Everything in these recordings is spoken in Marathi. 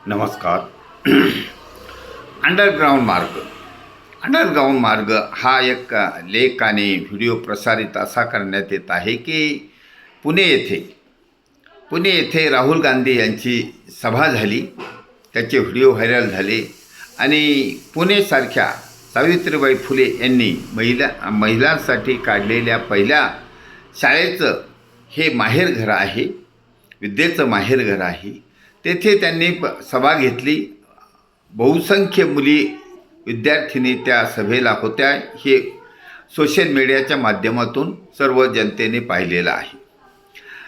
नमस्कार. अंडरग्राऊंड मार्ग हा एक लेख आणि व्हिडिओ प्रसारित असा करण्यात येत आहे की पुणे येथे राहुल गांधी यांची सभा झाली, त्याचे व्हिडिओ व्हायरल झाले आणि पुणेसारख्या सावित्रीबाई फुले यांनी महिलांसाठी काढलेल्या पहिल्या शाळेचं हे माहेरघर आहे, विद्येचं माहेरघर आहे. तेथे त्यांनी सभा घेतली. बहुसंख्य मुली विद्यार्थिनी त्या सभेला होत्या. हे सोशल मीडियाच्या माध्यमातून सर्व जनतेने पाहिलेलं आहे.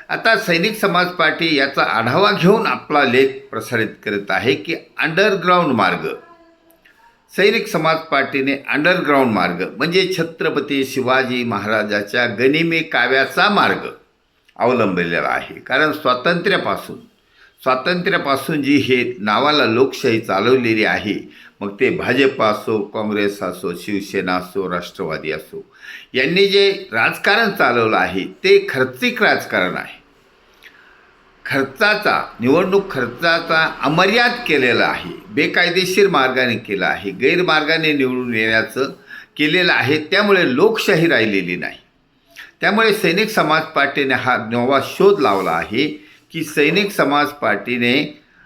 आता सैनिक समाज पार्टी याचा आढावा घेऊन आपला लेख प्रसारित करत आहे की अंडरग्राऊंड मार्ग, सैनिक समाज पार्टीने अंडरग्राऊंड मार्ग म्हणजे छत्रपती शिवाजी महाराजाच्या गनिमी काव्याचा मार्ग अवलंबलेला आहे. कारण स्वातंत्र्यापासून जी हे नावाला लोकशाही चालवलेली आहे, मग ते भाजप असो, काँग्रेस असो, शिवसेना असो, राष्ट्रवादी असो, यांनी जे राजकारण चालवलं आहे ते खर्चिक राजकारण आहे. निवडणूक खर्चाचा अमर्याद केलेला आहे, बेकायदेशीर मार्गाने केला आहे, गैरमार्गाने निवडून येण्याचं केलेलं आहे. त्यामुळे लोकशाही राहिलेली नाही. त्यामुळे सैनिक समाज पार्टीने हा नवा शोध लावला आहे की सैनिक समाज पार्टीने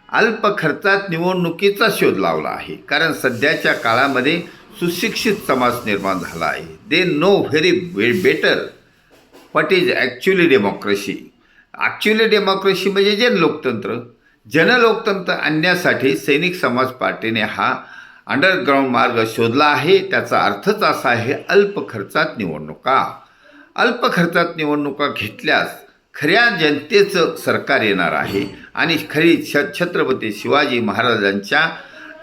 अल्प खर्चात निवडणुकीचा शोध लावला आहे. कारण सध्याच्या काळामध्ये सुशिक्षित समाज निर्माण झाला आहे. They know very better what is actually democracy. Actually democracy म्हणजे जनलोकतंत्र आणण्यासाठी सैनिक समाज पार्टीने हा अंडरग्राऊंड मार्ग शोधला आहे. त्याचा अर्थच असा आहे अल्प खर्चात निवडणुका घेतल्यास खऱ्या जनतेचं सरकार येणार आहे आणि खरी छत्रपती शिवाजी महाराजांच्या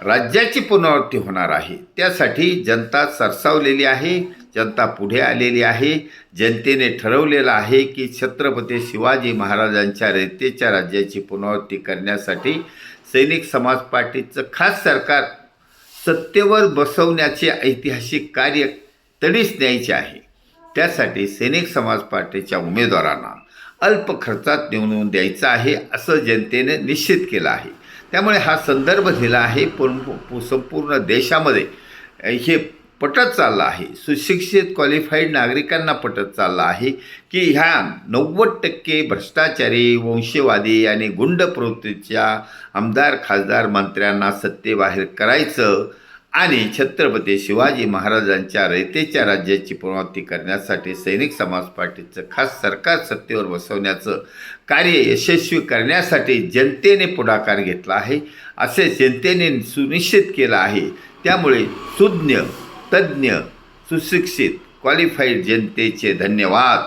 राज्याची पुनरावृत्ती होणार आहे. त्यासाठी जनता सरसावलेली आहे, जनता पुढे आलेली आहे. जनतेने ठरवलेलं आहे की छत्रपती शिवाजी महाराजांच्या रयतेच्या राज्याची पुनरावृत्ती करण्यासाठी सैनिक समाज पार्टीचं खास सरकार सत्तेवर बसवण्याचे ऐतिहासिक कार्य तडीस न्यायचे आहे. त्यासाठी सैनिक समाज पार्टीच्या उमेदवारांना अल्प खर्चात निवडून द्यायचं आहे असं जनतेने निश्चित केलं आहे. त्यामुळे हा संदर्भ दिला आहे. संपूर्ण देशामध्ये हे पटत चाललं आहे. सुशिक्षित क्वालिफाईड नागरिकांना पटत चाललं आहे की ह्या 90% भ्रष्टाचारी, वंशवादी आणि गुंड प्रवृत्तीच्या आमदार, खासदार, मंत्र्यांना सत्तेबाहेर करायचं आणि छत्रपती शिवाजी महाराजांच्या रयतेच्या राज्याची पुनरावृत्ती करण्यासाठी सैनिक समाज पार्टीचं खास सरकार सत्तेवर बसवण्याचं कार्य यशस्वी करण्यासाठी जनतेने पुढाकार घेतला आहे, असे जनतेने सुनिश्चित केलं आहे. त्यामुळे सुज्ञ, तज्ज्ञ, सुशिक्षित, क्वालिफाईड जनतेचे धन्यवाद.